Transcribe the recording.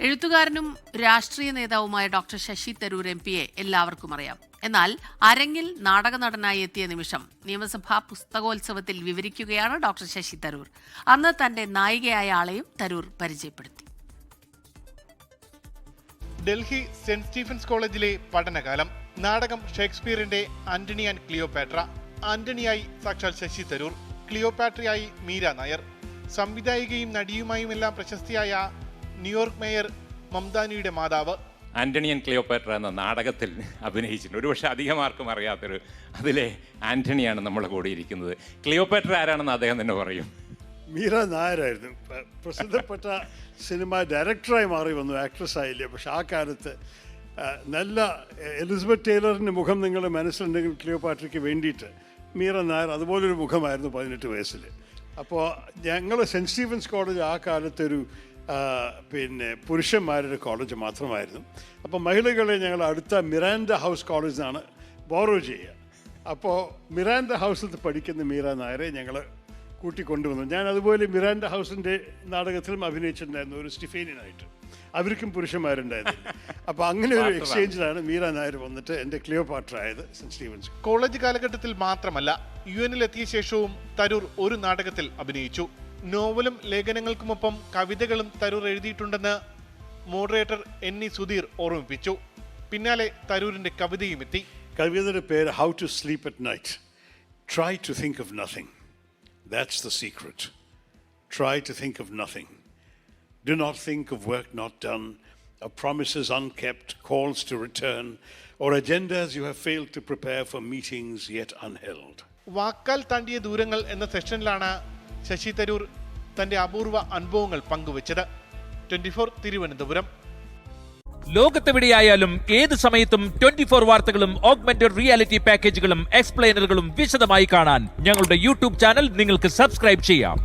എഴുത്തുകാരനും രാഷ്ട്രീയ നേതാവുമായ ഡോക്ടർ ശശി തരൂർ എംപിയെ എല്ലാവർക്കും അറിയാം. എന്നാൽ അരങ്ങിൽ നാടക നടനായി എത്തിയ നിമിഷം നിയമസഭാ പുസ്തകോത്സവത്തിൽ വിവരിക്കുകയാണ് ഡോക്ടർ ശശി തരൂർ. അന്ന് തന്റെ നായികയായ ആളെയും തരൂർ പരിചയപ്പെടുത്തി. ഡൽഹി സെന്റ് സ്റ്റീഫൻസ് കോളേജിലെ പഠനകാലം. നാടകം ഷേക്സ്പിയറിന്റെ ആന്റണി ആൻഡ് ക്ലിയോപാട്ര. ആന്റണിയായി സാക്ഷാൽ ശശി തരൂർ, ക്ലിയോപാട്രയായി മീര നായർ. സംവിധായികയും നടിയുമായുമെല്ലാം പ്രശസ്തിയായ ന്യൂയോർക്ക് മേയർ മംദാനിയുടെ മാതാവ്. ആന്റണി ആൻഡ് ക്ലിയോപാട്ര എന്ന നാടകത്തിൽ അഭിനയിച്ചിട്ടുണ്ട്. ഒരുപക്ഷെ അധികം ആർക്കും അറിയാത്തൊരു അതിലെ ആന്റണിയാണ് നമ്മളെ കൂടെ ഇരിക്കുന്നത്. ക്ലിയോപാട്ര ആരാണെന്ന് അദ്ദേഹം തന്നെ പറയും. മീര നായരായിരുന്നു. പ്രസിദ്ധപ്പെട്ട സിനിമ ഡയറക്ടറായി മാറി വന്നു, ആക്ട്രസ് ആയില്ല. പക്ഷെ ആ കാലത്ത് നല്ല എലിസബത്ത് ടൈലറിൻ്റെ മുഖം നിങ്ങളുടെ മനസ്സിലുണ്ടെങ്കിൽ ക്ലിയോപാട്രയ്ക്ക് വേണ്ടിയിട്ട് മീര നായർ അതുപോലൊരു മുഖമായിരുന്നു 18 വയസ്സിൽ. അപ്പോൾ ഞങ്ങൾ സെൻറ്റ് സ്റ്റീഫൻസ് കോളേജ് ആ കാലത്തൊരു പുരുഷന്മാരുടെ കോളേജ് മാത്രമായിരുന്നു. അപ്പോൾ മഹിളകളെ ഞങ്ങൾ അടുത്ത മിറാൻഡ ഹൗസ് കോളേജിൽ നിന്നാണ് ബോറോ ചെയ്യുക. അപ്പോൾ മിറാൻഡ ഹൗസിൽ പഠിക്കുന്ന മീര നായരെ ഞങ്ങൾ കൂട്ടിക്കൊണ്ടുവന്നു. ഞാൻ അതുപോലെ മിറാൻഡ ഹൗസിൻ്റെ നാടകത്തിലും അഭിനയിച്ചിട്ടുണ്ടായിരുന്നു, ഒരു സ്റ്റീഫേനിയനായിട്ട്. അവർക്കും പുരുഷന്മാരുണ്ടായിരുന്നു. അപ്പോൾ അങ്ങനെ ഒരു എക്സ്ചേഞ്ചിലാണ് മീര നായർ വന്നിട്ട് എൻ്റെ ക്ലിയോപാട്ര ആയത് സെൻറ്റ് സ്റ്റീഫൻസ്. കോളേജ് കാലഘട്ടത്തിൽ മാത്രമല്ല, UN എത്തിയ ശേഷവും തരൂർ ഒരു നാടകത്തിൽ അഭിനയിച്ചു. നോവലും ലേഖനങ്ങൾക്കുമൊപ്പം കവിതകളും തരൂർ എഴുതിയിട്ടുണ്ടെന്ന് മോഡറേറ്റർ NE സുധീർ ഓർമ്മിപ്പിച്ചു. പിന്നാലെ തരൂരിന്റെ കവിതയും എത്തി. കവിതയുടെ പേര് how to sleep at night. Try to think of nothing, that's the secret. Try to think of nothing. Do not think of work not done, of promises unkept, calls to return, or agendas you have failed to prepare for meetings yet unheld. വാക്കാൽ താണ്ടിയ ദൂരങ്ങൾ എന്ന സെഷനിലാണ് ശശി തരൂർ തന്റെ അപൂർവ അനുഭവങ്ങൾ പങ്കുവച്ചത്. 24 തിരുവനന്തപുരം. ലോകത്തെവിടെയായാലും ഏത് സമയത്തും 24 വാർത്തകളും ഓഗ്മെന്റഡ് റിയാലിറ്റി പാക്കേജുകളും എക്സ്പ്ലെയിനറുകളും വിശദമായി കാണാൻ ഞങ്ങളുടെ യൂട്യൂബ് ചാനൽ നിങ്ങൾക്ക് സബ്സ്ക്രൈബ് ചെയ്യാം.